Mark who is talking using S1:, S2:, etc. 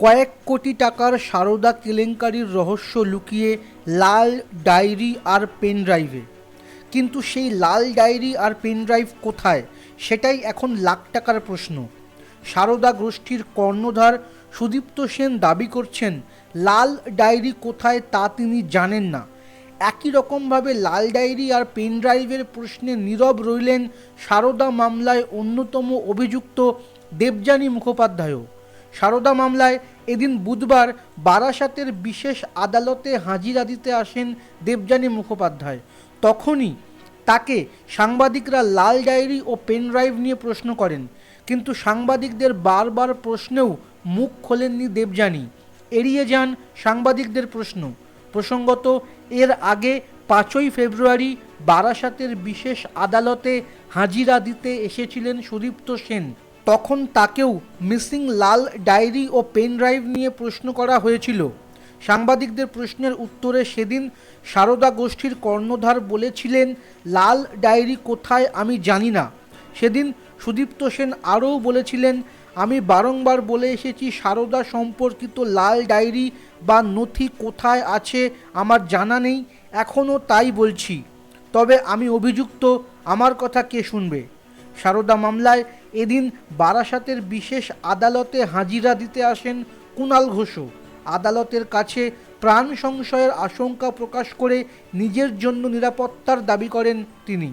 S1: কয়েক কোটি টাকার সারদা কেলেঙ্কারির রহস্য লুকিয়ে লাল ডায়েরি আর পেন ড্রাইভে। কিন্তু সেই লাল ডায়েরি আর পেন ড্রাইভ কোথায়, সেটাই এখন লাখ টাকার প্রশ্ন। সারদা গোষ্ঠীর কর্ণধার সুদীপ্ত সেন দাবি করছেন লাল ডায়েরি কোথায় তা তিনি জানেন না। একই রকমভাবে লাল ডায়েরি আর পেন ড্রাইভের প্রশ্নে নীরব রইলেন সারদা মামলায় অন্যতম অভিযুক্ত দেবযানী মুখোপাধ্যায়ও। সারদা মামলায় এদিন বুধবার বারাসাতের বিশেষ আদালতে হাজিরা দিতে আসেন দেবযানী মুখোপাধ্যায়। তখনই তাকে সাংবাদিকরা লাল ডায়েরি ও পেন ড্রাইভ নিয়ে প্রশ্ন করেন, কিন্তু সাংবাদিকদের বারবার প্রশ্নেও মুখ খোলেননি দেবযানী, এড়িয়ে যান সাংবাদিকদের প্রশ্ন। প্রসঙ্গত, এর আগে 5ই ফেব্রুয়ারি বারাসাতের বিশেষ আদালতে হাজিরা দিতে এসেছিলেন সুদীপ্ত সেন। তখন তাকেও মিসিং লাল ডায়েরি ও পেন ড্রাইভ নিয়ে প্রশ্ন করা হয়েছিল। সাংবাদিকদের প্রশ্নের উত্তরে সেদিন সারদা গোষ্ঠীর কর্ণধার বলেছিলেন, লাল ডায়েরি কোথায় আমি জানি না। সেদিন সুদীপ্ত সেন আরও বলেছিলেন, আমি বারংবার বলে এসেছি সারদা সম্পর্কিত লাল ডায়েরি বা নথি কোথায় আছে আমার জানা নেই, এখনও তাই বলছি। তবে আমি অভিযুক্ত, আমার কথা কে শুনবে। সারদা মামলায় এদিন বারাসাতের বিশেষ আদালতে হাজিরা দিতে আসেন কুণাল ঘোষও। আদালতের কাছে প্রাণ সংশয়ের আশঙ্কা প্রকাশ করে নিজের জন্য নিরাপত্তার দাবি করেন তিনি।